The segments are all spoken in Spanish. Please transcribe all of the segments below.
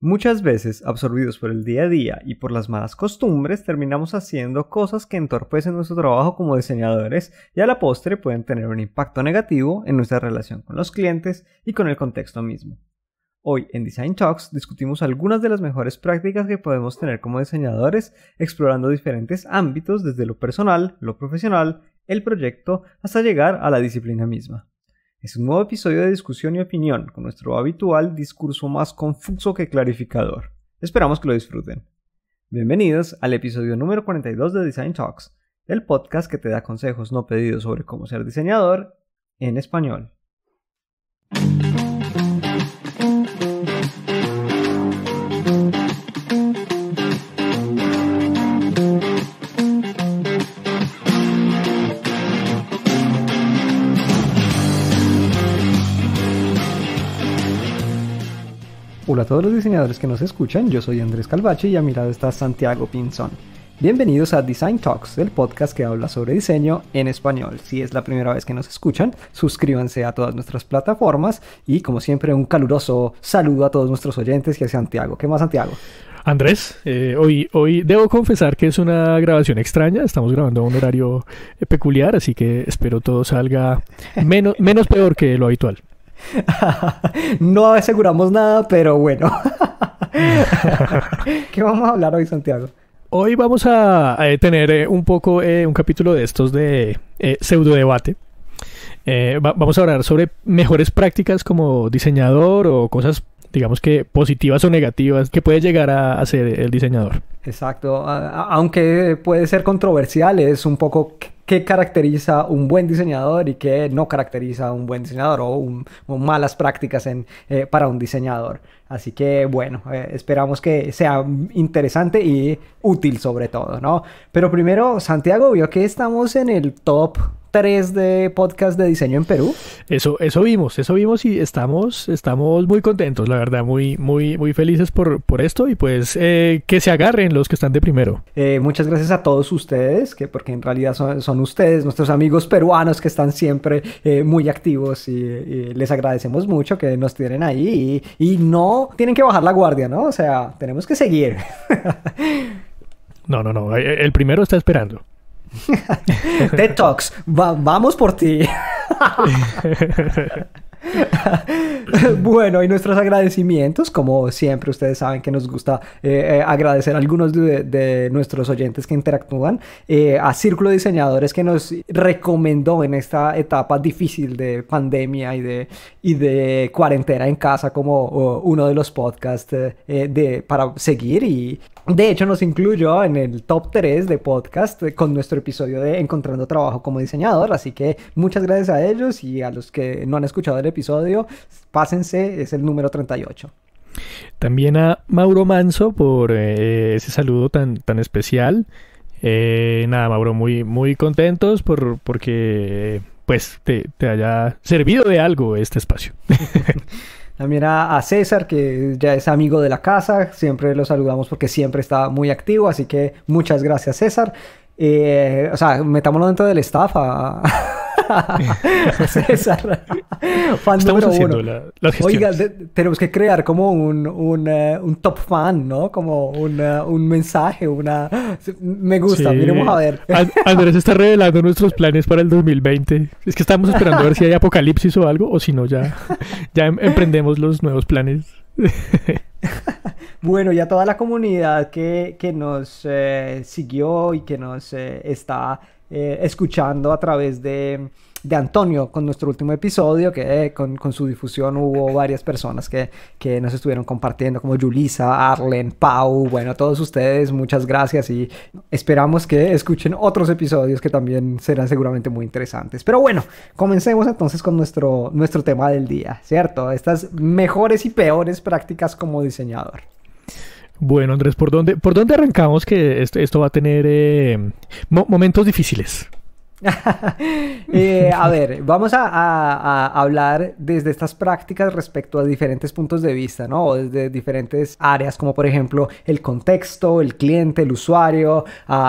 Muchas veces, absorbidos por el día a día y por las malas costumbres, terminamos haciendo cosas que entorpecen nuestro trabajo como diseñadores y a la postre pueden tener un impacto negativo en nuestra relación con los clientes y con el contexto mismo. Hoy en Design Talks discutimos algunas de las mejores prácticas que podemos tener como diseñadores, explorando diferentes ámbitos desde lo personal, lo profesional, el proyecto, hasta llegar a la disciplina misma. Es un nuevo episodio de discusión y opinión, con nuestro habitual discurso más confuso que clarificador. Esperamos que lo disfruten. Bienvenidos al episodio número 42 de Design Talks, el podcast que te da consejos no pedidos sobre cómo ser diseñador en español. Hola a todos los diseñadores que nos escuchan, yo soy Andrés Calvache y a mi lado está Santiago Pinzón. Bienvenidos a Design Talks, el podcast que habla sobre diseño en español. Si es la primera vez que nos escuchan, suscríbanse a todas nuestras plataformas y, como siempre, un caluroso saludo a todos nuestros oyentes y a Santiago. ¿Qué más, Santiago? Andrés, hoy debo confesar que es una grabación extraña, estamos grabando a un horario peculiar, así que espero todo salga menos peor que lo habitual. No aseguramos nada, pero bueno. ¿Qué vamos a hablar hoy, Santiago? Hoy vamos a tener un capítulo de estos de pseudo debate. Vamos a hablar sobre mejores prácticas como diseñador o cosas, digamos que positivas o negativas que puede llegar a hacer el diseñador. Exacto, aunque puede ser controversial, es un poco qué caracteriza un buen diseñador y qué no caracteriza un buen diseñador o malas prácticas para un diseñador. Así que bueno, esperamos que sea interesante y útil sobre todo, ¿no? Pero primero, Santiago, vio que estamos en el top 3 de podcast de diseño en Perú. Eso vimos y estamos muy contentos, la verdad, muy felices por esto y pues que se agarren los que están de primero. Muchas gracias a todos ustedes, porque en realidad son ustedes, nuestros amigos peruanos que están siempre muy activos y les agradecemos mucho que nos tienen ahí y no tienen que bajar la guardia, ¿no? O sea, tenemos que seguir. No, el primero está esperando. TED Talks, vamos por ti. Bueno, y nuestros agradecimientos, como siempre ustedes saben que nos gusta agradecer a algunos de nuestros oyentes que interactúan, a Círculo de Diseñadores que nos recomendó en esta etapa difícil de pandemia y de cuarentena en casa como uno de los podcasts para seguir, y de hecho nos incluyó en el top 3 de podcast con nuestro episodio de Encontrando Trabajo como Diseñador. Así que muchas gracias a ellos, y a los que no han escuchado el episodio, pásense, es el número 38. También a Mauro Manso por ese saludo tan especial. Nada, Mauro, muy contentos porque pues te haya servido de algo este espacio. También a César, que ya es amigo de la casa, siempre lo saludamos porque siempre está muy activo, así que muchas gracias, César. O sea, metámonos dentro del staff a César, fan Estamos número haciendo 1. las gestiones. Oiga, tenemos que crear como un top fan, ¿no? Como un mensaje, me gusta, sí. Miremos a ver. Andrés está revelando nuestros planes para el 2020. Es que estamos esperando a ver si hay apocalipsis o algo, o si no, ya emprendemos los nuevos planes. Bueno, y a toda la comunidad que nos siguió y que nos está escuchando a través de Antonio con nuestro último episodio, que con su difusión hubo varias personas que nos estuvieron compartiendo, como Yulisa, Arlen, Pau. Bueno, a todos ustedes muchas gracias y esperamos que escuchen otros episodios que también serán seguramente muy interesantes. Pero bueno, comencemos entonces con nuestro tema del día, ¿cierto? Estas mejores y peores prácticas como diseñador. Bueno, Andrés, ¿por dónde arrancamos? Que esto va a tener momentos difíciles. A ver, vamos a hablar desde estas prácticas respecto a diferentes puntos de vista, ¿no? O desde diferentes áreas, como por ejemplo el contexto, el cliente, el usuario,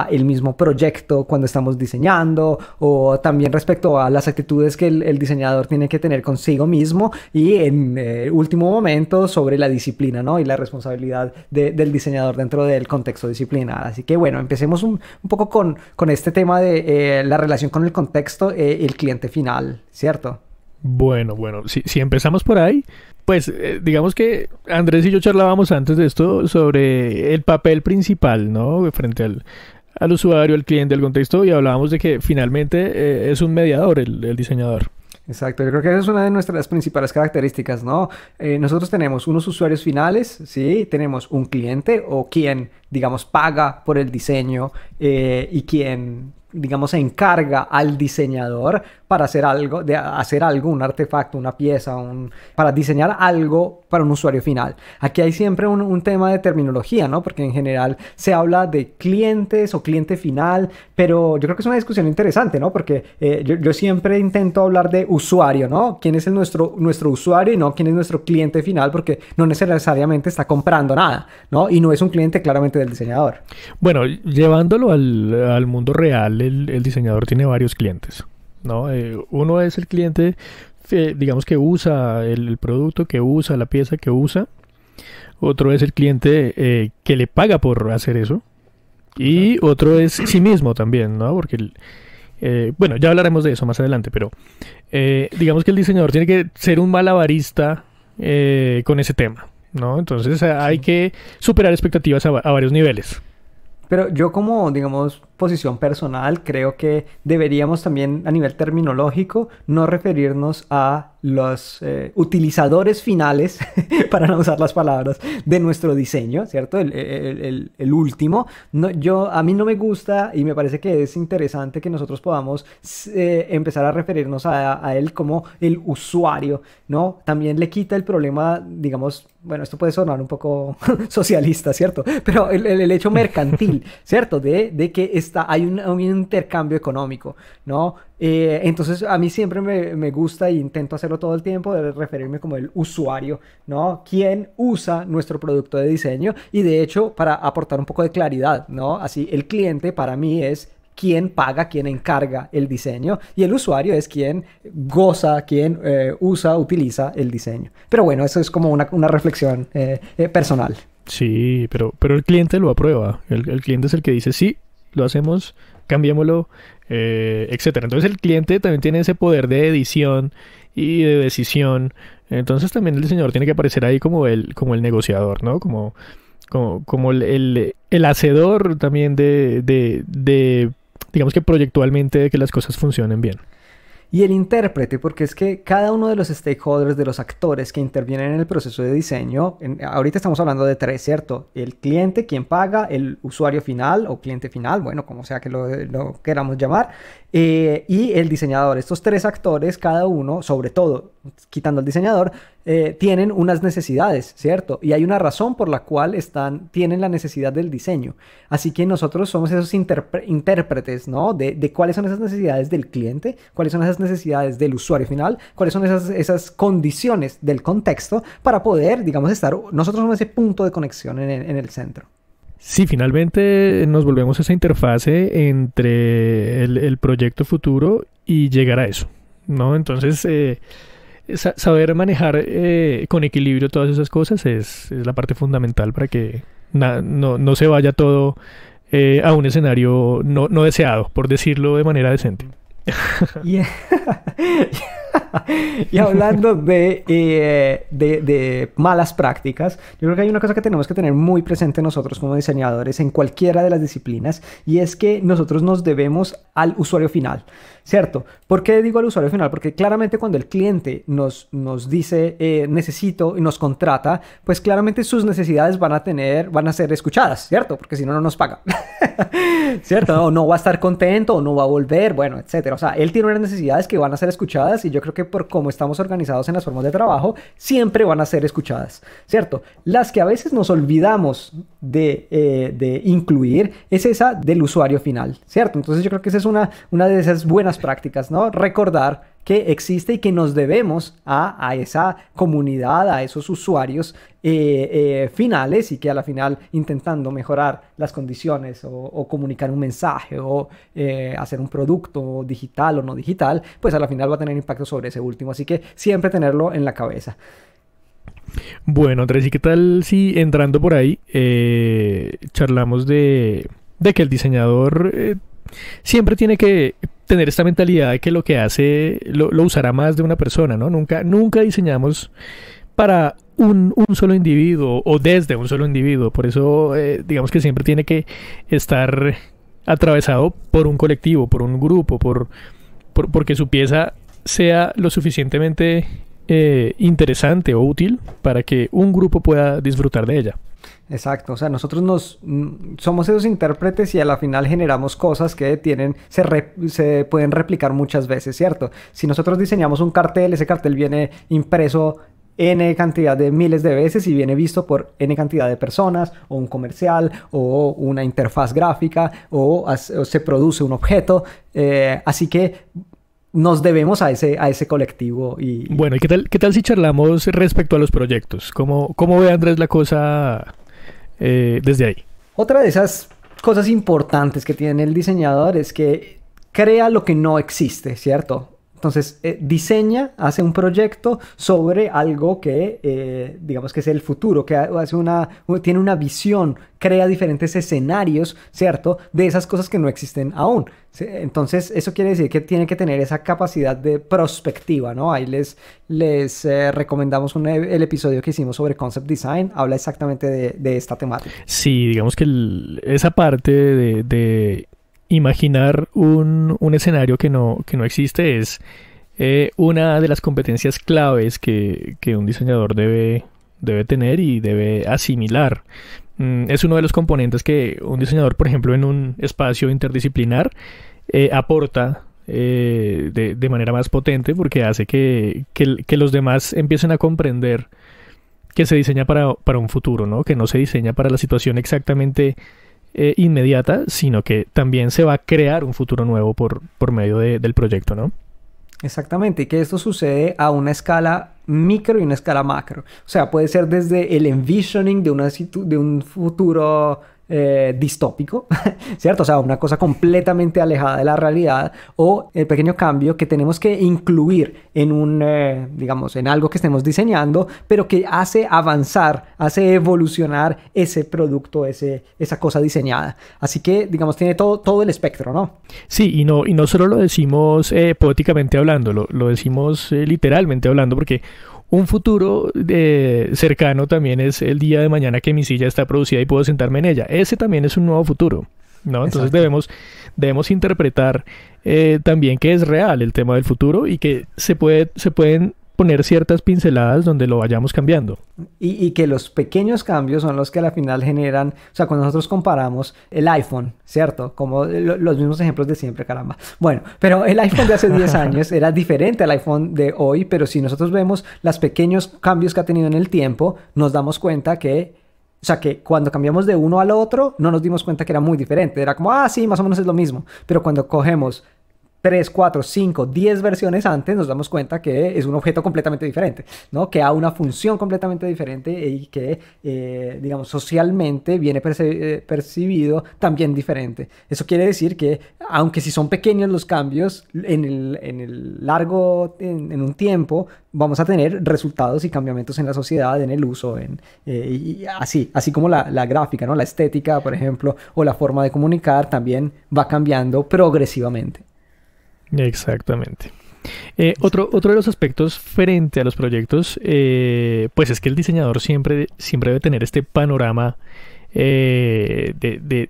el mismo proyecto cuando estamos diseñando, o también respecto a las actitudes que el diseñador tiene que tener consigo mismo y en último momento sobre la disciplina, ¿no? Y la responsabilidad del diseñador dentro del contexto disciplinar. Así que bueno, empecemos un poco con este tema de la relación con el contexto, el cliente final, ¿cierto? Bueno, si empezamos por ahí, pues digamos que Andrés y yo charlábamos antes de esto sobre el papel principal, ¿no? Frente al usuario, al cliente, al contexto, y hablábamos de que finalmente es un mediador el diseñador. Exacto, yo creo que esa es una de nuestras principales características, ¿no? Nosotros tenemos unos usuarios finales, ¿sí? Tenemos un cliente o quien, digamos, paga por el diseño y quien, digamos, se encarga al diseñador para hacer algo, un artefacto, una pieza, para diseñar algo para un usuario final. Aquí hay siempre un tema de terminología, ¿no? Porque en general se habla de clientes o cliente final, pero yo creo que es una discusión interesante, ¿no? Porque yo siempre intento hablar de usuario, ¿no? ¿Quién es nuestro usuario y no quién es nuestro cliente final? Porque no necesariamente está comprando nada, ¿no? Y no es un cliente claramente del diseñador. Bueno, llevándolo al mundo real, el diseñador tiene varios clientes, ¿no? Uno es el cliente, digamos, que usa el producto, que usa la pieza que usa. Otro es el cliente que le paga por hacer eso. Y otro es sí mismo también, ¿no? Porque, bueno, ya hablaremos de eso más adelante, pero digamos que el diseñador tiene que ser un malabarista con ese tema, ¿no? Entonces hay que superar expectativas a varios niveles. Pero yo como, digamos, posición personal, creo que deberíamos también a nivel terminológico no referirnos a los utilizadores finales, para no usar las palabras, de nuestro diseño, ¿cierto? El último. No, a mí no me gusta y me parece que es interesante que nosotros podamos empezar a referirnos a él como el usuario, ¿no? También le quita el problema, digamos, bueno, esto puede sonar un poco socialista, ¿cierto? Pero el hecho mercantil, ¿cierto? De que hay un intercambio económico, ¿no? Entonces a mí siempre me gusta e intento hacerlo todo el tiempo de referirme como el usuario, ¿no? Quien usa nuestro producto de diseño y de hecho para aportar un poco de claridad, ¿no? Así el cliente para mí es quien paga, quien encarga el diseño y el usuario es quien goza, quien utiliza el diseño. Pero bueno, eso es como una reflexión personal. Sí, pero el cliente lo aprueba. El cliente es el que dice sí, lo hacemos, cambiémoslo, etcétera. Entonces el cliente también tiene ese poder de edición y de decisión. Entonces también el diseñador tiene que aparecer ahí como el negociador, ¿no? Como el hacedor también de digamos que proyectualmente de que las cosas funcionen bien. Y el intérprete, porque es que cada uno de los stakeholders, de los actores que intervienen en el proceso de diseño, ahorita estamos hablando de tres, ¿cierto? El cliente, quien paga, el usuario final o cliente final, bueno, como sea que lo queramos llamar, y el diseñador. Estos tres actores, cada uno, sobre todo quitando al diseñador, tienen unas necesidades, ¿cierto? Y hay una razón por la cual tienen la necesidad del diseño. Así que nosotros somos esos intérpretes, ¿no? De cuáles son esas necesidades del cliente, cuáles son esas necesidades del usuario final, cuáles son esas condiciones del contexto para poder, digamos, estar nosotros en ese punto de conexión en el centro. Sí, finalmente nos volvemos esa interfase entre el proyecto futuro y llegar a eso, ¿no? Entonces, saber manejar con equilibrio todas esas cosas es la parte fundamental para que no se vaya todo a un escenario no deseado, por decirlo de manera decente. Y hablando de malas prácticas, yo creo que hay una cosa que tenemos que tener muy presente nosotros como diseñadores en cualquiera de las disciplinas, y es que nosotros nos debemos al usuario final, ¿cierto? ¿Por qué digo al usuario final? Porque claramente cuando el cliente nos dice necesito y nos contrata, pues claramente sus necesidades van a ser escuchadas, ¿cierto? Porque si no, no nos paga. ¿Cierto? O no va a estar contento, o no va a volver, bueno, etcétera. O sea, él tiene unas necesidades que van a ser escuchadas y yo creo que por cómo estamos organizados en las formas de trabajo, siempre van a ser escuchadas, ¿cierto? Las que a veces nos olvidamos de incluir es esa del usuario final, ¿cierto? Entonces yo creo que esa es una de esas buenas prácticas, ¿no? Recordar que existe y que nos debemos a esa comunidad, a esos usuarios finales, y que a la final, intentando mejorar las condiciones o comunicar un mensaje o hacer un producto digital o no digital, pues a la final va a tener impacto sobre ese último. Así que siempre tenerlo en la cabeza. Bueno, Andrés, ¿y qué tal si entrando por ahí charlamos de que el diseñador siempre tiene que tener esta mentalidad de que lo que hace lo usará más de una persona, ¿no? Nunca diseñamos para un solo individuo o desde un solo individuo. Por eso, digamos que siempre tiene que estar atravesado por un colectivo, por un grupo, porque su pieza sea lo suficientemente interesante o útil para que un grupo pueda disfrutar de ella. Exacto, o sea, nosotros somos esos intérpretes y a la final generamos cosas que se pueden replicar muchas veces, ¿cierto? Si nosotros diseñamos un cartel, ese cartel viene impreso N cantidad de miles de veces y viene visto por N cantidad de personas, o un comercial, o una interfaz gráfica, o se produce un objeto, así que nos debemos a ese colectivo. Bueno, ¿y qué tal si charlamos respecto a los proyectos? ¿Cómo ve Andrés la cosa desde ahí? Otra de esas cosas importantes que tiene el diseñador es que crea lo que no existe, ¿cierto? Entonces, hace un proyecto sobre algo que, digamos que es el futuro, que tiene una visión, crea diferentes escenarios, ¿cierto? De esas cosas que no existen aún. ¿Sí? Entonces, eso quiere decir que tiene que tener esa capacidad de prospectiva, ¿no? Ahí les recomendamos el episodio que hicimos sobre Concept Design, habla exactamente de esta temática. Sí, digamos que esa parte de imaginar un escenario que no existe es una de las competencias claves que un diseñador debe tener y debe asimilar. Es uno de los componentes que un diseñador, por ejemplo, en un espacio interdisciplinar aporta de manera más potente, porque hace que los demás empiecen a comprender que se diseña para un futuro, ¿no? Que no se diseña para la situación exactamente inmediata, sino que también se va a crear un futuro nuevo por medio del proyecto, ¿no? Exactamente, y que esto sucede a una escala micro y una escala macro. O sea, puede ser desde el envisioning de un futuro distópico, ¿cierto? O sea, una cosa completamente alejada de la realidad, o el pequeño cambio que tenemos que incluir digamos, en algo que estemos diseñando, pero que hace avanzar, hace evolucionar ese producto, esa cosa diseñada. Así que, digamos, tiene todo el espectro, ¿no? Sí, y no solo lo decimos poéticamente hablando, lo decimos literalmente hablando, porque un futuro cercano también es el día de mañana que mi silla está producida y puedo sentarme en ella. Ese también es un nuevo futuro, ¿no? Entonces debemos interpretar también que es real el tema del futuro y que se pueden poner ciertas pinceladas donde lo vayamos cambiando. Y que los pequeños cambios son los que al final generan, o sea, cuando nosotros comparamos el iPhone, ¿cierto? Como los mismos ejemplos de siempre, caramba. Bueno, pero el iPhone de hace 10 años era diferente al iPhone de hoy, pero si nosotros vemos los pequeños cambios que ha tenido en el tiempo, nos damos cuenta que, o sea, que cuando cambiamos de uno al otro, no nos dimos cuenta que era muy diferente. Era como, sí, más o menos es lo mismo. Pero cuando cogemos 3, 4, 5, 10 versiones antes, nos damos cuenta que es un objeto completamente diferente, ¿no? Que ha una función completamente diferente y que, digamos, socialmente viene percibido también diferente. Eso quiere decir que, aunque si son pequeños los cambios, en un tiempo, vamos a tener resultados y cambiamientos en la sociedad, en el uso, y así como la gráfica, ¿no? La estética, por ejemplo, o la forma de comunicar también va cambiando progresivamente. Exactamente. Otro de los aspectos frente a los proyectos, pues es que el diseñador siempre debe tener este panorama de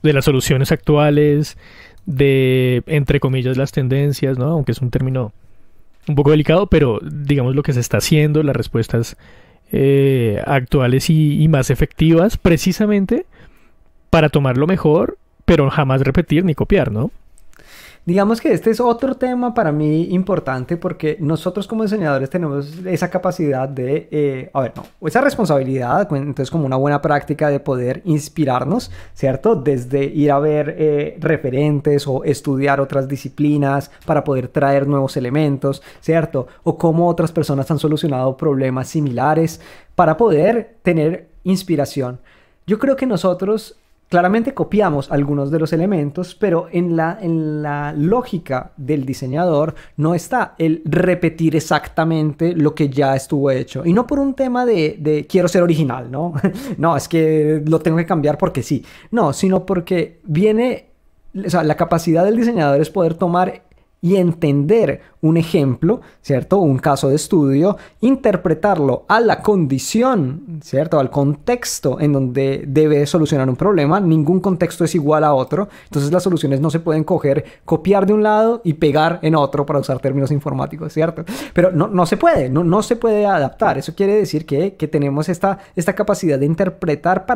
las soluciones actuales, de, entre comillas, las tendencias, ¿no? Aunque es un término un poco delicado, pero digamos lo que se está haciendo, las respuestas actuales y más efectivas, precisamente para tomar lo mejor, pero jamás repetir ni copiar, ¿no? Digamos que este es otro tema para mí importante porque nosotros como diseñadores tenemos esa capacidad de, no, esa responsabilidad, entonces como una buena práctica de poder inspirarnos, ¿cierto? Desde ir a ver referentes o estudiar otras disciplinas para poder traer nuevos elementos, ¿cierto? O cómo otras personas han solucionado problemas similares para poder tener inspiración. Yo creo que nosotros claramente copiamos algunos de los elementos, pero en la lógica del diseñador no está el repetir exactamente lo que ya estuvo hecho. Y no por un tema de quiero ser original, ¿no? No, es que lo tengo que cambiar porque sí. No, sino porque o sea, la capacidad del diseñador es poder tomar y entender un ejemplo, ¿cierto? Un caso de estudio, interpretarlo a la condición, ¿cierto? Al contexto en donde debe solucionar un problema. Ningún contexto es igual a otro. Entonces las soluciones no se pueden copiar de un lado y pegar en otro para usar términos informáticos, ¿cierto? Pero no se puede, no se puede adaptar. Eso quiere decir que tenemos esta capacidad de interpretar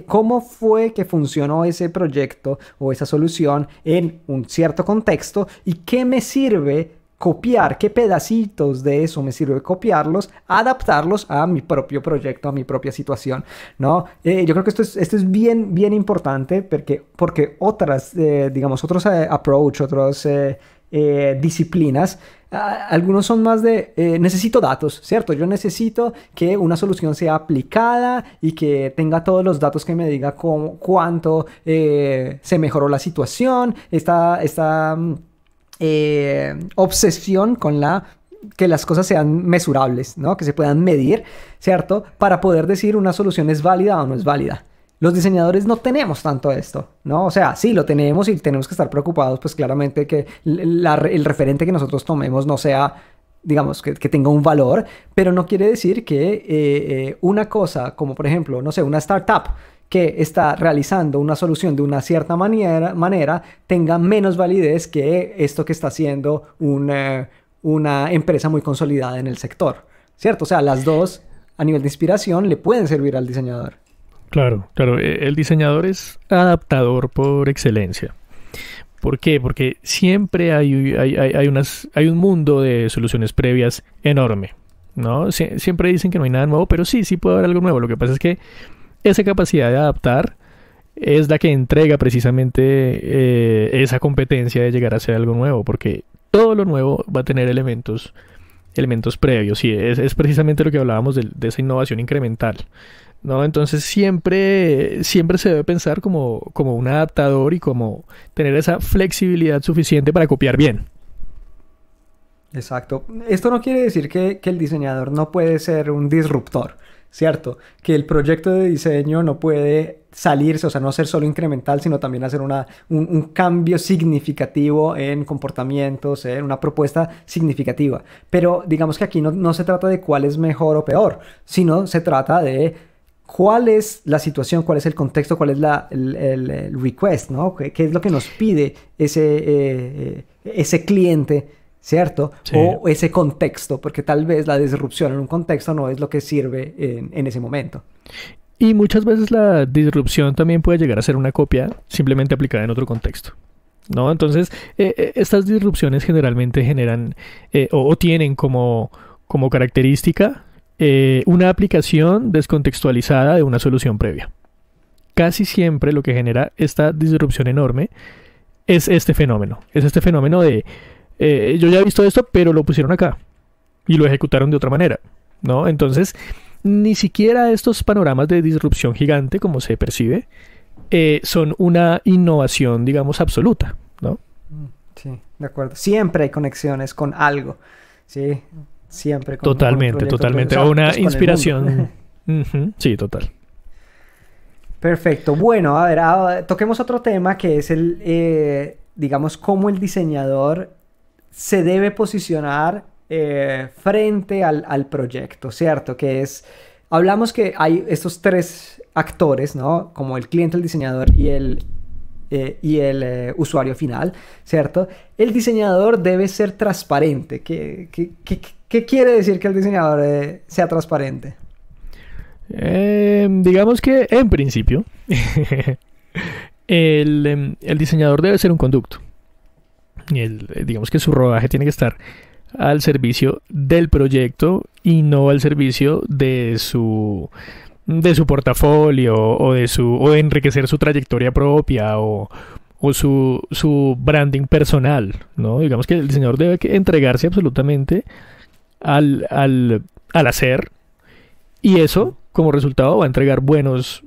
cómo fue que funcionó ese proyecto o esa solución en un cierto contexto y qué me sirve copiar, qué pedacitos de eso me sirve copiarlos, adaptarlos a mi propio proyecto, a mi propia situación, ¿no? Yo creo que esto es bien, bien importante porque otras, digamos, otros approach, otras disciplinas, algunos son más de necesito datos, ¿cierto? Yo necesito que una solución sea aplicada y que tenga todos los datos que me diga cuánto se mejoró la situación, esta obsesión con que las cosas sean mesurables, ¿no? Que se puedan medir, ¿cierto? Para poder decir una solución es válida o no es válida. Los diseñadores no tenemos tanto esto, ¿no? O sea, sí lo tenemos y tenemos que estar preocupados, pues claramente que el referente que nosotros tomemos no sea, digamos, que tenga un valor, pero no quiere decir que una cosa como, por ejemplo, no sé, una startup que está realizando una solución de una cierta manera tenga menos validez que esto que está haciendo una empresa muy consolidada en el sector, ¿cierto? O sea, las dos a nivel de inspiración le pueden servir al diseñador. Claro. El diseñador es adaptador por excelencia. ¿Por qué? Porque siempre hay un mundo de soluciones previas enorme, ¿no? Siempre dicen que no hay nada nuevo, pero sí puede haber algo nuevo. Lo que pasa es que esa capacidad de adaptar es la que entrega precisamente esa competencia de llegar a ser algo nuevo, porque todo lo nuevo va a tener elementos previos, y es precisamente lo que hablábamos de esa innovación incremental, ¿no? Entonces siempre se debe pensar como un adaptador y como tener esa flexibilidad suficiente para copiar bien. Exacto. Esto no quiere decir que el diseñador no puede ser un disruptor, ¿cierto? Que el proyecto de diseño no puede salirse, o sea, no ser solo incremental, sino también hacer un cambio significativo en comportamientos, en una propuesta significativa. Pero digamos que aquí no se trata de cuál es mejor o peor, sino se trata de cuál es la situación, cuál es el contexto, cuál es el request, ¿no? ¿Qué es lo que nos pide ese cliente? ¿Cierto? Sí. O ese contexto, porque tal vez la disrupción en un contexto no es lo que sirve en ese momento. Y muchas veces la disrupción también puede llegar a ser una copia simplemente aplicada en otro contexto, ¿no? Entonces, estas disrupciones generalmente generan o tienen como característica una aplicación descontextualizada de una solución previa. Casi siempre lo que genera esta disrupción enorme es este fenómeno. Es este fenómeno de yo ya he visto esto, pero lo pusieron acá y lo ejecutaron de otra manera, ¿no? Entonces, ni siquiera estos panoramas de disrupción gigante, como se percibe, son una innovación, digamos, absoluta, ¿no? Sí, de acuerdo. Siempre hay conexiones con algo, ¿sí? Siempre. Totalmente. O una inspiración. Sí, total. Perfecto. Bueno, a ver, toquemos otro tema que es digamos, cómo el diseñador se debe posicionar frente al proyecto, ¿cierto? Que hablamos que hay estos tres actores, ¿no? Como el cliente, el diseñador y el usuario final, ¿cierto? El diseñador debe ser transparente. ¿Qué quiere decir que el diseñador sea transparente? Digamos que, en principio, el diseñador debe ser un conducto. Y digamos que su rodaje tiene que estar al servicio del proyecto y no al servicio de su portafolio o de enriquecer su trayectoria propia o su branding personal, ¿no? Digamos que el diseñador debe entregarse absolutamente al hacer, y eso como resultado va a entregar buenos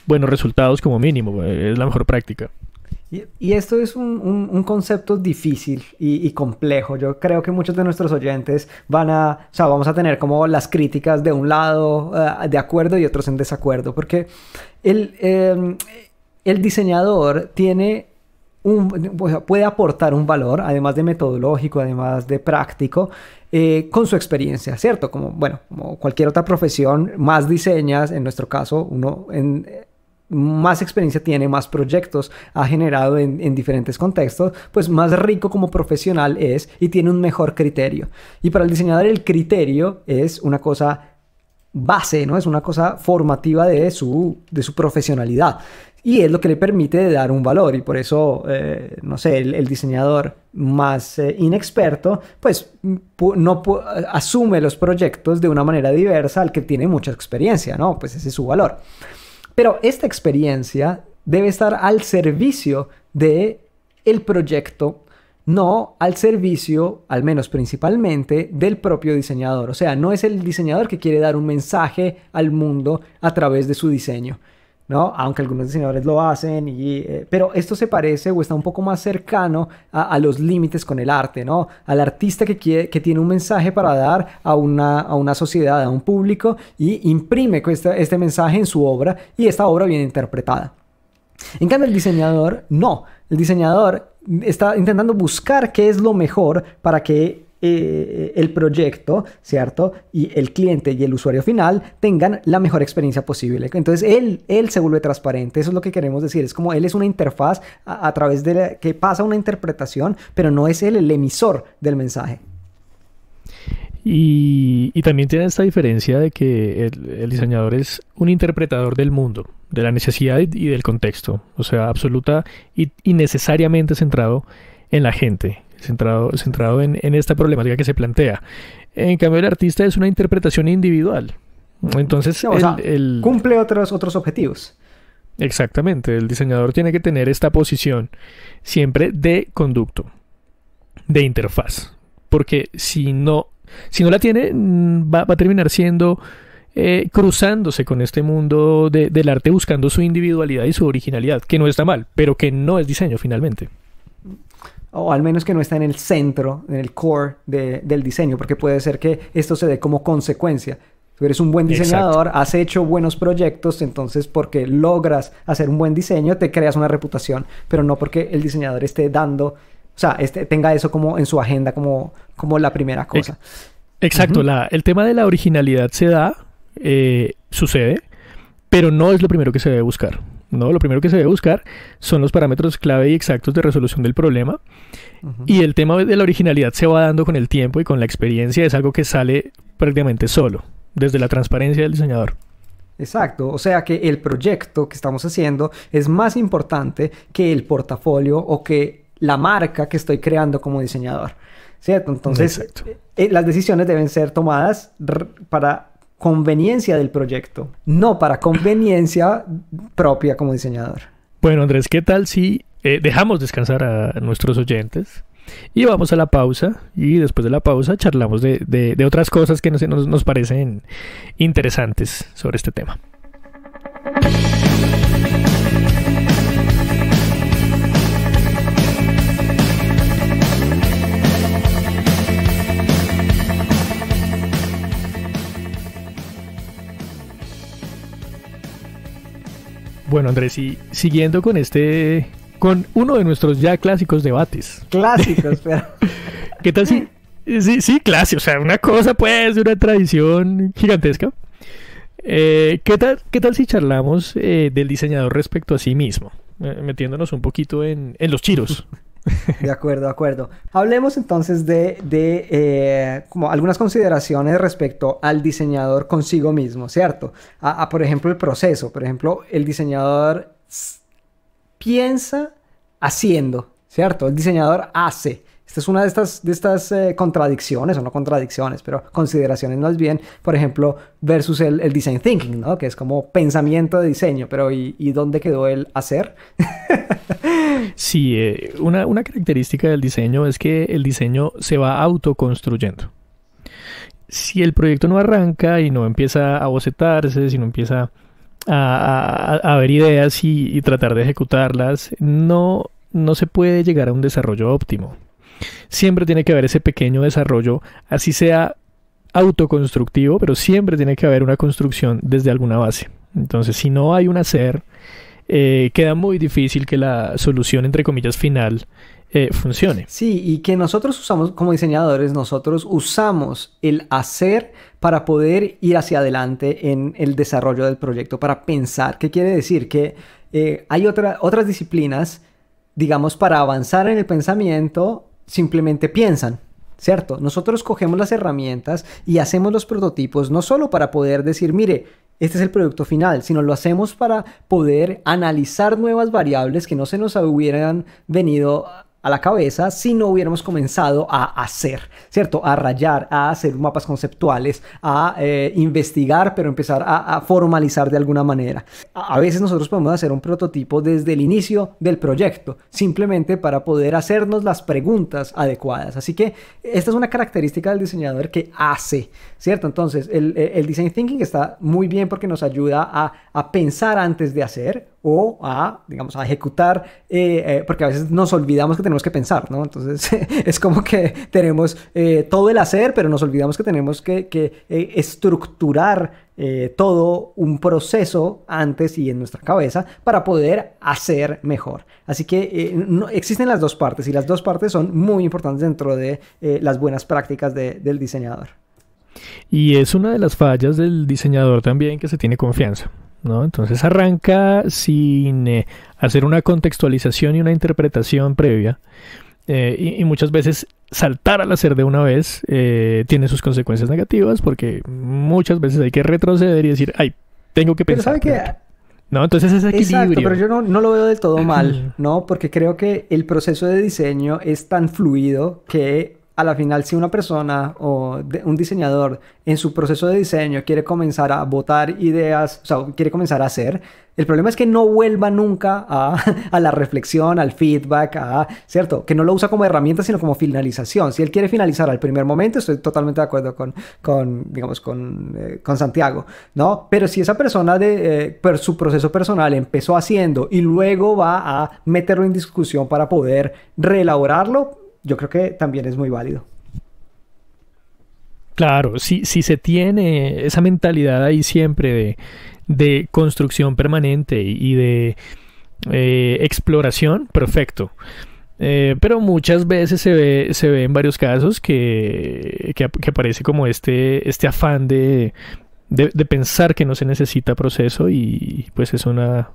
resultados como mínimo. Es la mejor práctica. Y esto es un concepto difícil y complejo. Yo creo que muchos de nuestros oyentes vamos a tener como las críticas de un lado de acuerdo y otros en desacuerdo, porque el diseñador puede aportar un valor, además de metodológico, además de práctico, con su experiencia, ¿cierto? Como cualquier otra profesión, más diseñas, en nuestro caso, más experiencia tiene, más proyectos ha generado en diferentes contextos, pues más rico como profesional es y tiene un mejor criterio. Y para el diseñador el criterio es una cosa base, ¿no? Es una cosa formativa de su profesionalidad. Y es lo que le permite dar un valor. Y por eso, el diseñador más inexperto, pues asume los proyectos de una manera diversa al que tiene mucha experiencia, ¿no? Pues ese es su valor. Pero esta experiencia debe estar al servicio del proyecto, no al servicio, al menos principalmente, del propio diseñador. O sea, no es el diseñador que quiere dar un mensaje al mundo a través de su diseño, ¿no? Aunque algunos diseñadores lo hacen, pero esto se parece o está un poco más cercano a los límites con el arte, ¿no? Al artista que tiene un mensaje para dar a una sociedad, a un público, y imprime este mensaje en su obra, y esta obra viene interpretada. En cambio, el diseñador no. El diseñador está intentando buscar qué es lo mejor para que el proyecto, ¿cierto? Y el cliente y el usuario final tengan la mejor experiencia posible. Entonces, él se vuelve transparente. Eso es lo que queremos decir. Es como él es una interfaz a través de la que pasa una interpretación, pero no es él el emisor del mensaje. Y también tiene esta diferencia de que el diseñador es un interpretador del mundo, de la necesidad y del contexto. O sea, absoluta y necesariamente centrado en la gente. Centrado en esta problemática que se plantea. En cambio, el artista es una interpretación individual. Entonces, cumple otros objetivos. Exactamente. El diseñador tiene que tener esta posición siempre de conducto, de interfaz. Porque si no la tiene, va a terminar siendo cruzándose con este mundo del arte, buscando su individualidad y su originalidad, que no está mal, pero que no es diseño finalmente. O al menos que no está en el centro, en el core del diseño, porque puede ser que esto se dé como consecuencia. Tú eres un buen diseñador, has hecho buenos proyectos, entonces porque logras hacer un buen diseño te creas una reputación, pero no porque el diseñador esté dando, tenga eso como en su agenda como la primera cosa. Exacto, el tema de la originalidad se da, sucede, pero no es lo primero que se debe buscar. No, lo primero que se debe buscar son los parámetros clave y exactos de resolución del problema. Y el tema de la originalidad se va dando con el tiempo y con la experiencia. Es algo que sale prácticamente solo, desde la transparencia del diseñador. Exacto, o sea que el proyecto que estamos haciendo es más importante que el portafolio o que la marca que estoy creando como diseñador, ¿cierto? Entonces, las decisiones deben ser tomadas para conveniencia del proyecto, no para conveniencia propia como diseñador. Bueno, Andrés, ¿qué tal si dejamos descansar a nuestros oyentes y vamos a la pausa, y después de la pausa charlamos de otras cosas que nos parecen interesantes sobre este tema? Bueno, Andrés, y siguiendo con uno de nuestros ya clásicos debates. Clásicos, pero... ¿Qué tal si... Sí, clásico, o sea, una cosa pues, una tradición gigantesca. ¿Qué tal si charlamos del diseñador respecto a sí mismo? Metiéndonos un poquito en los chiros. De acuerdo. Hablemos entonces de como algunas consideraciones respecto al diseñador consigo mismo, ¿cierto? Por ejemplo, el proceso. Por ejemplo, el diseñador piensa haciendo, ¿cierto? El diseñador hace. Esta es una de estas contradicciones, o no contradicciones, pero consideraciones más bien, por ejemplo, versus el design thinking, ¿no? Que es como pensamiento de diseño, pero ¿y dónde quedó el hacer? Sí, una característica del diseño es que el diseño se va autoconstruyendo. Si el proyecto no arranca y no empieza a bocetarse, si no empieza a ver ideas y tratar de ejecutarlas, no se puede llegar a un desarrollo óptimo. Siempre tiene que haber ese pequeño desarrollo, así sea autoconstructivo, pero siempre tiene que haber una construcción desde alguna base. Entonces, si no hay un hacer, queda muy difícil que la solución, entre comillas, final funcione. Sí, y que nosotros usamos como diseñadores, nosotros usamos el hacer para poder ir hacia adelante en el desarrollo del proyecto, para pensar. ¿Qué quiere decir? Que hay otras disciplinas, digamos, para avanzar en el pensamiento, simplemente piensan, ¿cierto? Nosotros cogemos las herramientas y hacemos los prototipos, no solo para poder decir, mire, este es el producto final, sino lo hacemos para poder analizar nuevas variables que no se nos hubieran venido a la cabeza si no hubiéramos comenzado a hacer, ¿cierto? A rayar, a hacer mapas conceptuales, a investigar, pero empezar a formalizar de alguna manera. A veces nosotros podemos hacer un prototipo desde el inicio del proyecto, simplemente para poder hacernos las preguntas adecuadas. Así que esta es una característica del diseñador que hace, ¿cierto? Entonces, el design thinking está muy bien porque nos ayuda a pensar antes de hacer o digamos, a ejecutar, porque a veces nos olvidamos que tenemos que pensar, ¿no? Entonces, es como que tenemos todo el hacer, pero nos olvidamos que tenemos que estructurar todo un proceso antes y en nuestra cabeza para poder hacer mejor. Así que existen las dos partes y las dos partes son muy importantes dentro de las buenas prácticas del diseñador. Y es una de las fallas del diseñador también, que se tiene confianza, ¿no? Entonces arranca sin hacer una contextualización y una interpretación previa, y muchas veces saltar al hacer de una vez tiene sus consecuencias negativas, porque muchas veces hay que retroceder y decir, ay, tengo que pensar. Pero ¿sabe qué? No, entonces ese equilibrio. Exacto, pero yo no lo veo del todo mal, ¿no? Porque creo que el proceso de diseño es tan fluido que a la final, si una persona o un diseñador en su proceso de diseño quiere comenzar a botar ideas, o sea, quiere comenzar a hacer, el problema es que no vuelva nunca a la reflexión, al feedback, ¿cierto? Que no lo usa como herramienta, sino como finalización. Si él quiere finalizar al primer momento, estoy totalmente de acuerdo con Santiago, ¿no? Pero si esa persona por su proceso personal empezó haciendo y luego va a meterlo en discusión para poder reelaborarlo, yo creo que también es muy válido. Claro, si se tiene esa mentalidad ahí siempre de construcción permanente y de exploración, perfecto. Pero muchas veces se ve en varios casos que aparece como este afán de pensar que no se necesita proceso, y pues es una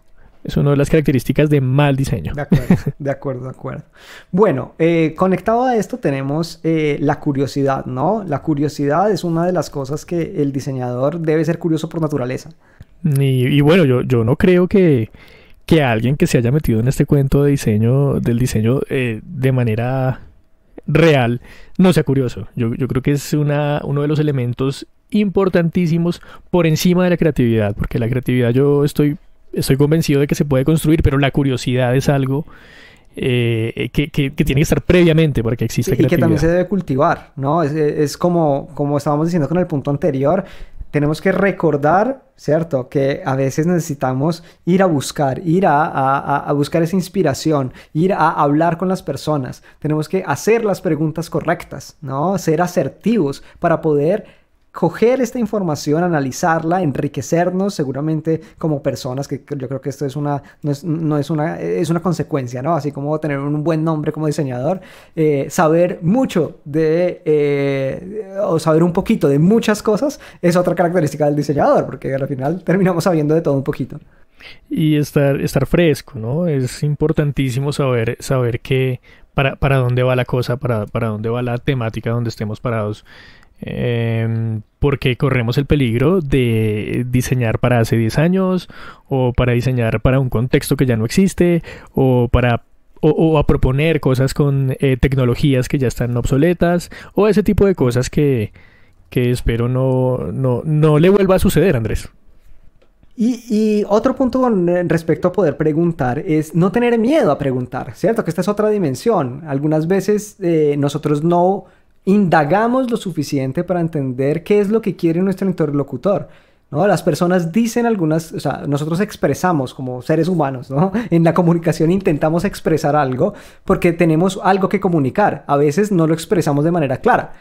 de las características de mal diseño. De acuerdo. Bueno, conectado a esto tenemos la curiosidad, ¿no? La curiosidad es una de las cosas que el diseñador debe ser curioso por naturaleza. Y bueno, yo no creo que alguien que se haya metido en este cuento del diseño de manera real no sea curioso. Yo creo que es uno de los elementos importantísimos por encima de la creatividad, porque la creatividad yo estoy convencido de que se puede construir, pero la curiosidad es algo que tiene que estar previamente para que exista creatividad. Y que también se debe cultivar, ¿no? Es como estábamos diciendo con el punto anterior, tenemos que recordar, ¿cierto? Que a veces necesitamos ir a buscar esa inspiración, ir a hablar con las personas. Tenemos que hacer las preguntas correctas, ¿no? Ser asertivos para poder coger esta información, analizarla, enriquecernos seguramente como personas, que yo creo que esto es es una consecuencia, ¿no? Así como tener un buen nombre como diseñador, saber mucho o saber un poquito de muchas cosas es otra característica del diseñador, porque al final terminamos sabiendo de todo un poquito. Y estar fresco, ¿no? Es importantísimo saber que para dónde va la cosa, para dónde va la temática donde estemos parados. Porque corremos el peligro de diseñar para hace 10 años, o para diseñar para un contexto que ya no existe, o para o a proponer cosas con tecnologías que ya están obsoletas, o ese tipo de cosas que espero no le vuelva a suceder, Andrés. Y otro punto con respecto a poder preguntar es no tener miedo a preguntar, ¿cierto? Que esta es otra dimensión. Algunas veces nosotros no indagamos lo suficiente para entender qué es lo que quiere nuestro interlocutor, ¿no? Las personas dicen algunas, o sea, nosotros expresamos como seres humanos, ¿no? En la comunicación intentamos expresar algo porque tenemos algo que comunicar. A veces no lo expresamos de manera clara.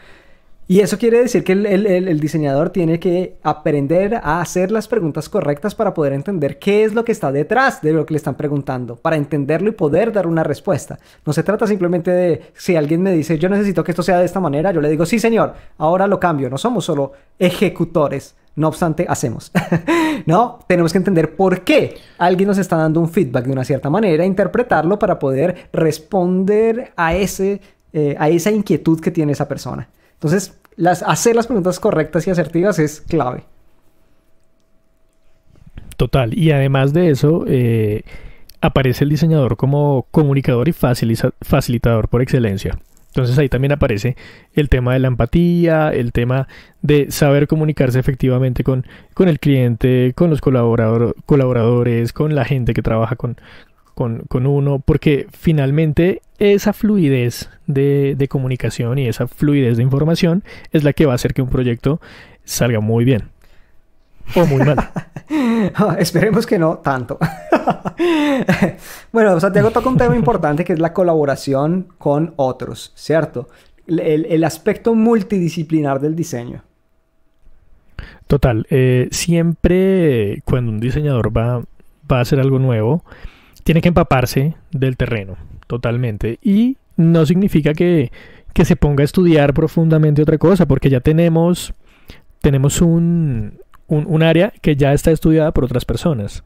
Y eso quiere decir que el diseñador tiene que aprender a hacer las preguntas correctas para poder entender qué es lo que está detrás de lo que le están preguntando, para entenderlo y poder dar una respuesta. No se trata simplemente de, si alguien me dice, yo necesito que esto sea de esta manera, yo le digo, sí señor, ahora lo cambio. No somos solo ejecutores, no obstante, hacemos. ¿No? Tenemos que entender por qué alguien nos está dando un feedback de una cierta manera, interpretarlo para poder responder a esa inquietud que tiene esa persona. Entonces, hacer las preguntas correctas y asertivas es clave. Total. Y además de eso, aparece el diseñador como comunicador y facilitador por excelencia. Entonces ahí también aparece el tema de la empatía, el tema de saber comunicarse efectivamente con el cliente, con los colaboradores, con la gente que trabaja con uno, porque finalmente esa fluidez de comunicación y esa fluidez de información es la que va a hacer que un proyecto salga muy bien o muy mal. Esperemos que no tanto. Bueno, Santiago toca un tema importante que es la colaboración con otros, ¿cierto? El aspecto multidisciplinar del diseño. Total. Siempre cuando un diseñador va a hacer algo nuevo, tiene que empaparse del terreno, totalmente. Y no significa que se ponga a estudiar profundamente otra cosa, porque ya tenemos un área que ya está estudiada por otras personas.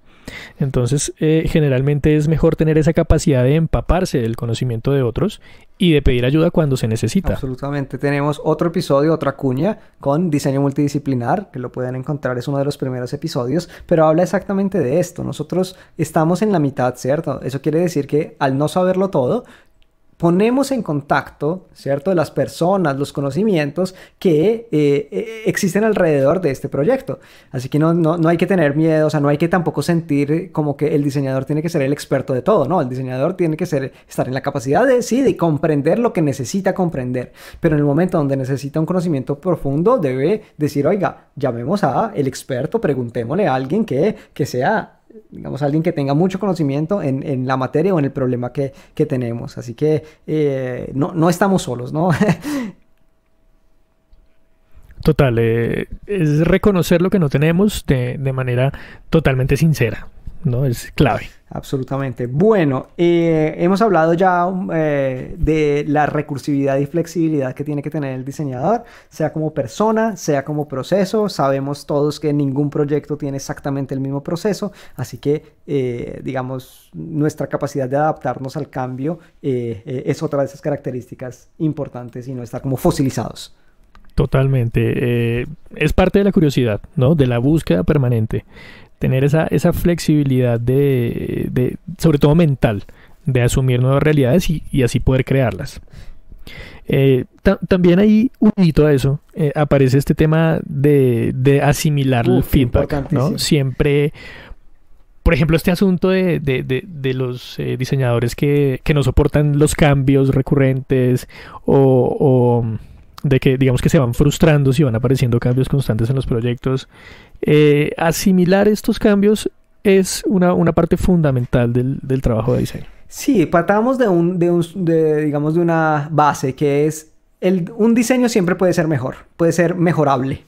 Entonces, generalmente es mejor tener esa capacidad de empaparse del conocimiento de otros y de pedir ayuda cuando se necesita. Absolutamente. Tenemos otro episodio, otra cuña con diseño multidisciplinar, que lo pueden encontrar, es uno de los primeros episodios, pero habla exactamente de esto. Nosotros estamos en la mitad, ¿cierto? Eso quiere decir que al no saberlo todo, ponemos en contacto, ¿cierto?, de las personas, los conocimientos que existen alrededor de este proyecto. Así que no hay que tener miedo, o sea, no hay que tampoco sentir como que el diseñador tiene que ser el experto de todo, ¿no? El diseñador tiene que estar en la capacidad de comprender lo que necesita comprender. Pero en el momento donde necesita un conocimiento profundo, debe decir, oiga, llamemos a el experto, preguntémosle a alguien que sea, digamos, alguien que tenga mucho conocimiento en la materia o en el problema que tenemos. Así que no estamos solos, ¿no? Total, es reconocer lo que no tenemos de manera totalmente sincera, ¿no? Es clave. Absolutamente. Bueno, hemos hablado ya de la recursividad y flexibilidad que tiene que tener el diseñador, sea como persona, sea como proceso. Sabemos todos que ningún proyecto tiene exactamente el mismo proceso, así que, digamos, nuestra capacidad de adaptarnos al cambio es otra de esas características importantes y no estar como fosilizados. Totalmente. Es parte de la curiosidad, ¿no? De la búsqueda permanente. Tener esa flexibilidad de sobre todo mental, de asumir nuevas realidades y así poder crearlas. También ahí, unito a eso, aparece este tema de asimilar el feedback, ¿no? Siempre, por ejemplo, este asunto de los diseñadores que no soportan los cambios recurrentes o de que digamos que se van frustrando si van apareciendo cambios constantes en los proyectos. Asimilar estos cambios es una parte fundamental del trabajo de diseño. Sí, partamos digamos, de una base que es un diseño siempre puede ser mejor, puede ser mejorable.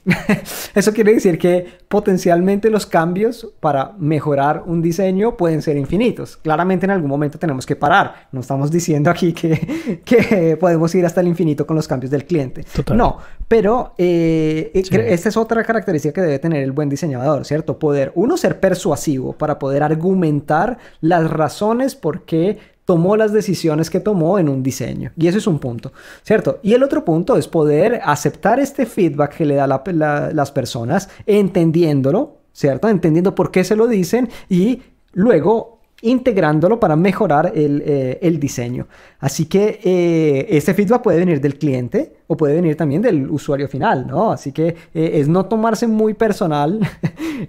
Eso quiere decir que potencialmente los cambios para mejorar un diseño pueden ser infinitos. Claramente en algún momento tenemos que parar. No estamos diciendo aquí que podemos ir hasta el infinito con los cambios del cliente. Total. No, pero Sí. esta es otra característica que debe tener el buen diseñador, ¿cierto? Poder, uno, ser persuasivo para poder argumentar las razones por qué tomó las decisiones que tomó en un diseño. Y eso es un punto, ¿cierto? Y el otro punto es poder aceptar este feedback que le da las personas, entendiéndolo, ¿cierto? Entendiendo por qué se lo dicen y luego integrándolo para mejorar el diseño. Así que este feedback puede venir del cliente o puede venir también del usuario final, ¿no? Así que es no tomarse muy personal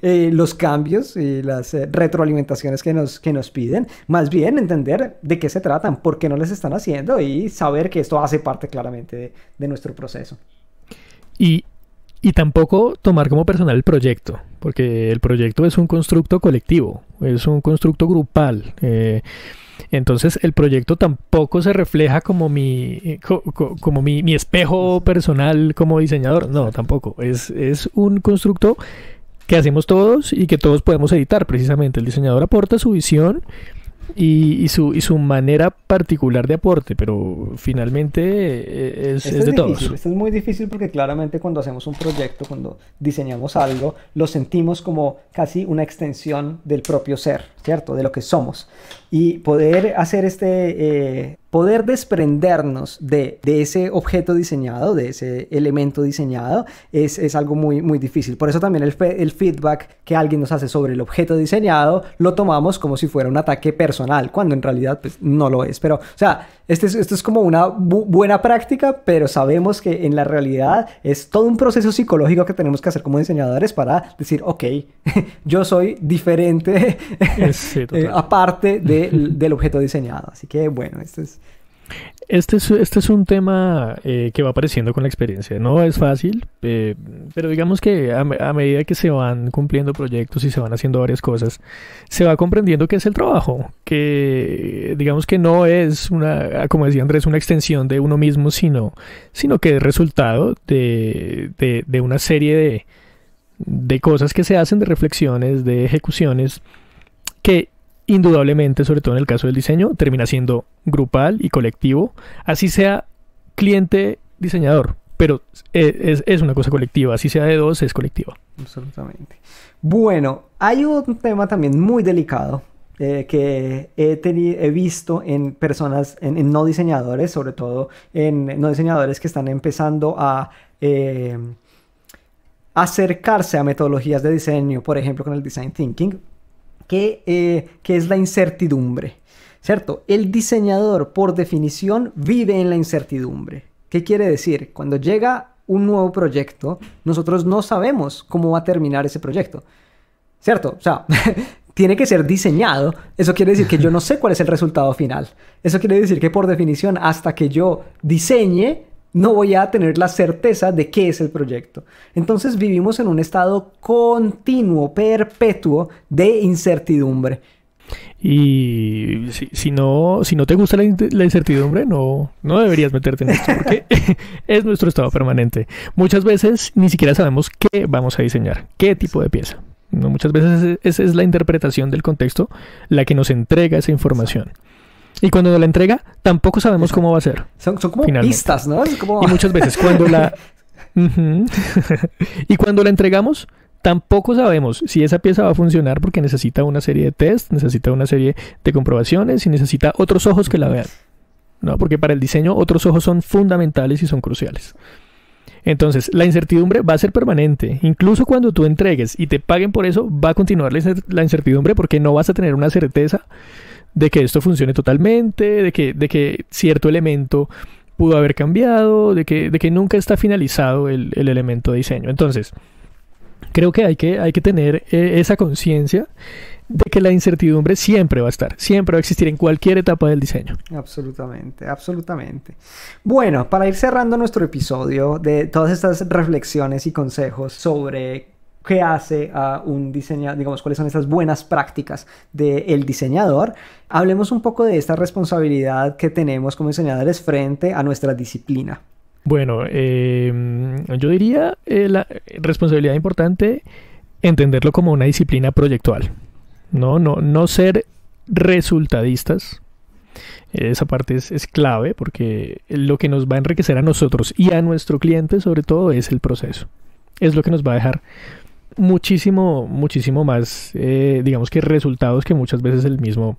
los cambios y las retroalimentaciones que nos piden, más bien entender de qué se tratan, por qué no les están haciendo y saber que esto hace parte claramente de nuestro proceso. Y tampoco tomar como personal el proyecto, porque el proyecto es un constructo colectivo, es un constructo grupal. Entonces el proyecto tampoco se refleja como mi espejo personal como diseñador. No, tampoco. Es un constructo que hacemos todos y que todos podemos editar. Precisamente el diseñador aporta su visión y su manera particular de aporte, pero finalmente es de difícil, todos. esto es muy difícil porque claramente cuando hacemos un proyecto, cuando diseñamos algo, lo sentimos como casi una extensión del propio ser, ¿cierto? De lo que somos. Y poder hacer poder desprendernos de ese objeto diseñado, de ese elemento diseñado, es algo muy, muy difícil. Por eso también el feedback que alguien nos hace sobre el objeto diseñado lo tomamos como si fuera un ataque personal, cuando en realidad pues, no lo es. Pero, o sea, esto es como una buena práctica, pero sabemos que en la realidad es todo un proceso psicológico que tenemos que hacer como diseñadores para decir, ok, yo soy diferente, Sí, aparte del objeto diseñado. Así que, bueno, Este es un tema que va apareciendo con la experiencia. No es fácil, pero digamos que a medida que se van cumpliendo proyectos y se van haciendo varias cosas, se va comprendiendo que es el trabajo, que digamos que no es como decía Andrés, una extensión de uno mismo, sino que es resultado de una serie de cosas que se hacen, de reflexiones, de ejecuciones, que indudablemente, sobre todo en el caso del diseño, termina siendo grupal y colectivo, así sea cliente-diseñador, pero es una cosa colectiva, así sea de dos, es colectiva. Absolutamente. Bueno, hay un tema también muy delicado que he visto en personas, en no diseñadores, sobre todo en no diseñadores que están empezando a acercarse a metodologías de diseño, por ejemplo con el design thinking, que es la incertidumbre, ¿cierto? El diseñador, por definición, vive en la incertidumbre. ¿Qué quiere decir? Cuando llega un nuevo proyecto, nosotros no sabemos cómo va a terminar ese proyecto, ¿cierto? O sea, tiene que ser diseñado. Eso quiere decir que yo no sé cuál es el resultado final. Eso quiere decir que, por definición, hasta que yo diseñe, no voy a tener la certeza de qué es el proyecto. Entonces vivimos en un estado continuo, perpetuo de incertidumbre. Y si no te gusta la incertidumbre, no deberías meterte en esto, porque es nuestro estado permanente. Muchas veces ni siquiera sabemos qué vamos a diseñar, qué tipo de pieza. ¿No? Muchas veces esa es la interpretación del contexto la que nos entrega esa información. Y cuando nos la entrega, tampoco sabemos cómo va a ser. Son como finalmente. Pistas, ¿no? Es como... Y muchas veces cuando y cuando la entregamos, tampoco sabemos si esa pieza va a funcionar porque necesita una serie de tests, necesita una serie de comprobaciones y necesita otros ojos que la vean. ¿No? Porque para el diseño otros ojos son fundamentales y son cruciales. Entonces, la incertidumbre va a ser permanente. Incluso cuando tú entregues y te paguen por eso, va a continuar la incertidumbre porque no vas a tener una certeza de que esto funcione totalmente, de que cierto elemento pudo haber cambiado, de que nunca está finalizado el elemento de diseño. Entonces, creo que hay que tener esa conciencia de que la incertidumbre siempre va a estar, siempre va a existir en cualquier etapa del diseño. Absolutamente, absolutamente. Bueno, para ir cerrando nuestro episodio de todas estas reflexiones y consejos sobre qué hace a un diseñador, digamos, cuáles son esas buenas prácticas del diseñador, hablemos un poco de esta responsabilidad que tenemos como diseñadores frente a nuestra disciplina. Bueno, yo diría la responsabilidad importante, entenderlo como una disciplina proyectual. No ser resultadistas. Esa parte es clave porque lo que nos va a enriquecer a nosotros y a nuestro cliente sobre todo es el proceso. Es lo que nos va a dejar muchísimo más, digamos que resultados que muchas veces el mismo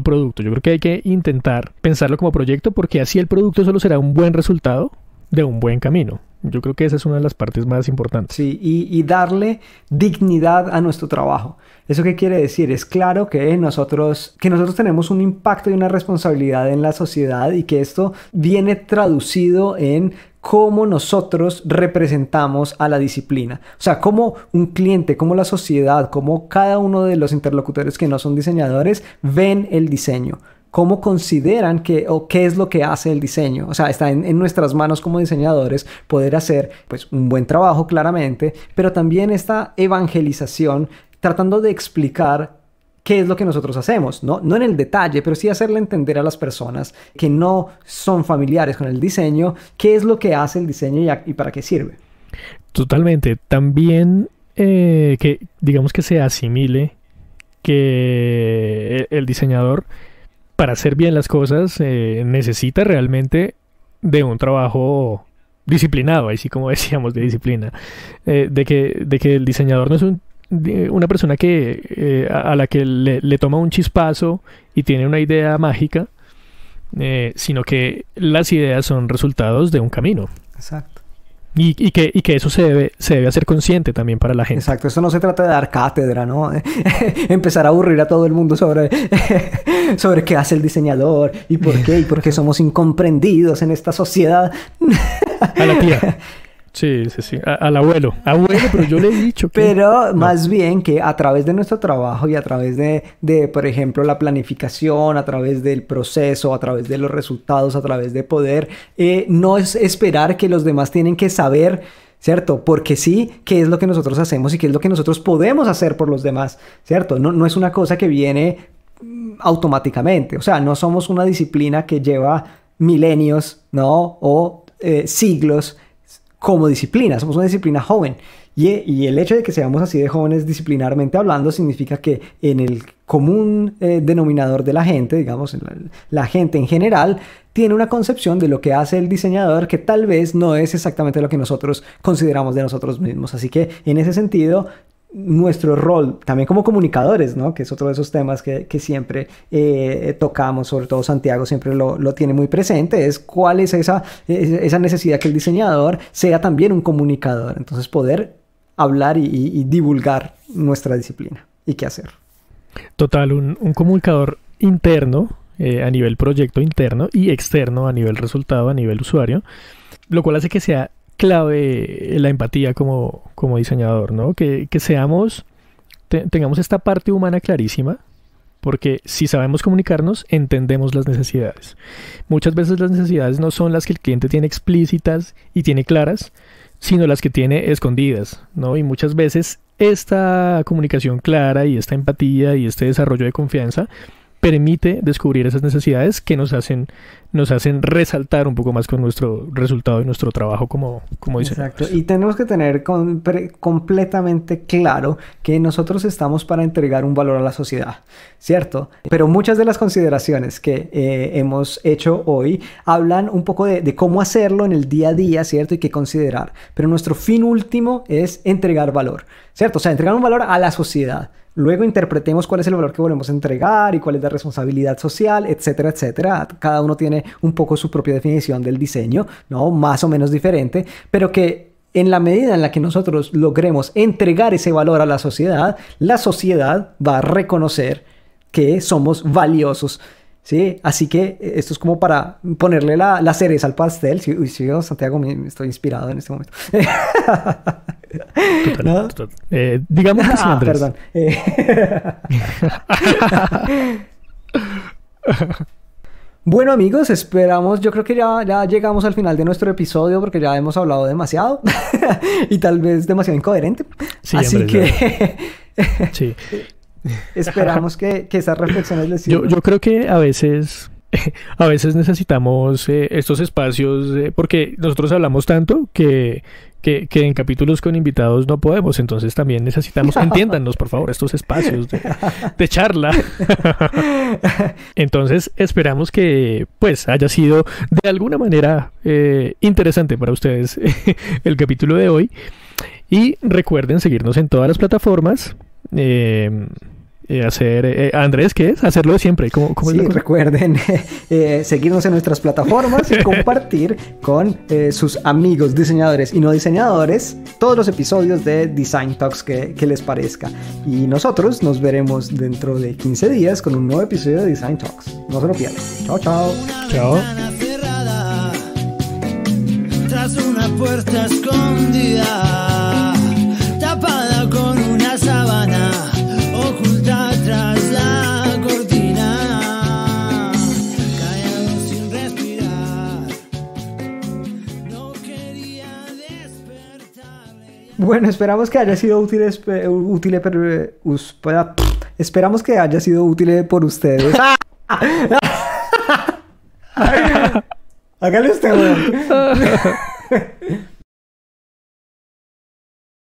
producto. Yo creo que hay que intentar pensarlo como proyecto porque así el producto solo será un buen resultado de un buen camino. Yo creo que esa es una de las partes más importantes. Sí, y darle dignidad a nuestro trabajo. ¿Eso qué quiere decir? Es claro que nosotros tenemos un impacto y una responsabilidad en la sociedad y que esto viene traducido en cómo nosotros representamos a la disciplina. O sea, cómo un cliente, cómo la sociedad, cómo cada uno de los interlocutores que no son diseñadores ven el diseño. Cómo consideran que o qué es lo que hace el diseño. O sea, está en nuestras manos como diseñadores poder hacer pues un buen trabajo claramente, pero también esta evangelización tratando de explicar qué es lo que nosotros hacemos, ¿no? No en el detalle, pero sí hacerle entender a las personas que no son familiares con el diseño, qué es lo que hace el diseño y para qué sirve. Totalmente. También que digamos que se asimile que el diseñador, para hacer bien las cosas, necesita realmente de un trabajo disciplinado, así como decíamos, de disciplina. De que el diseñador no es una persona a la que le toma un chispazo y tiene una idea mágica, sino que las ideas son resultados de un camino. Exacto. Y que eso se debe hacer consciente también para la gente. Exacto, esto no se trata de dar cátedra, ¿no? Empezar a aburrir a todo el mundo sobre qué hace el diseñador y por qué somos incomprendidos en esta sociedad. A la tía. Sí. Al abuelo. Abuelo, pero yo le he dicho que... Pero más bien que a través de nuestro trabajo y a través de, por ejemplo, la planificación, a través del proceso, a través de los resultados, a través de poder, no es esperar que los demás tienen que saber, ¿cierto? Porque sí, qué es lo que nosotros hacemos y qué es lo que nosotros podemos hacer por los demás, ¿cierto? No es una cosa que viene automáticamente. O sea, no somos una disciplina que lleva milenios, ¿no? O siglos como disciplina, somos una disciplina joven y el hecho de que seamos así de jóvenes disciplinarmente hablando significa que en el común denominador de la gente, digamos, la gente en general tiene una concepción de lo que hace el diseñador que tal vez no es exactamente lo que nosotros consideramos de nosotros mismos. Así que en ese sentido nuestro rol también como comunicadores, ¿no? Que es otro de esos temas que siempre tocamos, sobre todo Santiago siempre lo tiene muy presente, es cuál es esa necesidad que el diseñador sea también un comunicador, entonces poder hablar y divulgar nuestra disciplina y qué hacer. Total, un comunicador interno a nivel proyecto interno y externo a nivel resultado, a nivel usuario, lo cual hace que sea clave la empatía como diseñador, ¿no? Que tengamos esta parte humana clarísima, porque si sabemos comunicarnos, entendemos las necesidades. Muchas veces las necesidades no son las que el cliente tiene explícitas y tiene claras, sino las que tiene escondidas, ¿no? Y muchas veces esta comunicación clara y esta empatía y este desarrollo de confianza permite descubrir esas necesidades que nos hacen resaltar un poco más con nuestro resultado y nuestro trabajo como diseñadores. Exacto. Y tenemos que tener completamente claro que nosotros estamos para entregar un valor a la sociedad, ¿cierto? Pero muchas de las consideraciones que hemos hecho hoy hablan un poco de cómo hacerlo en el día a día, ¿cierto? Y qué considerar. Pero nuestro fin último es entregar valor, ¿cierto? O sea, entregar un valor a la sociedad. Luego interpretemos cuál es el valor que volvemos a entregar y cuál es la responsabilidad social, etcétera, etcétera. Cada uno tiene un poco su propia definición del diseño, ¿no? Más o menos diferente, pero que en la medida en la que nosotros logremos entregar ese valor a la sociedad va a reconocer que somos valiosos, ¿sí? Así que esto es como para ponerle la cereza al pastel. Sí, Santiago, me estoy inspirado en este momento. Total, ¿no? Total. Digamos que sí, Andrés. Perdón. Bueno, amigos, esperamos, yo creo que ya llegamos al final de nuestro episodio porque ya hemos hablado demasiado y tal vez demasiado incoherente. Sí, así Andrés, que sí. Esperamos que esas reflexiones les sirvan. Yo creo que a veces necesitamos estos espacios porque nosotros hablamos tanto que en capítulos con invitados no podemos, entonces también necesitamos, entiéndanos por favor, estos espacios de charla. Entonces esperamos que pues haya sido de alguna manera interesante para ustedes el capítulo de hoy y recuerden seguirnos en todas las plataformas. hacer... Andrés, ¿qué es? Hacerlo de siempre. ¿Cómo sí, es la cosa? recuerden seguirnos en nuestras plataformas y compartir con sus amigos diseñadores y no diseñadores todos los episodios de Design Talks que les parezca. Y nosotros nos veremos dentro de 15 días con un nuevo episodio de Design Talks. No se lo pierdan. Chao, chao. Chao. Tras una puerta escondida, tapada con una sábana, oculta tras la cortina, callado sin respirar, no quería despertarle. Bueno, esperamos que haya sido útil, esperamos que haya sido útil por ustedes. Hágale usted, weón.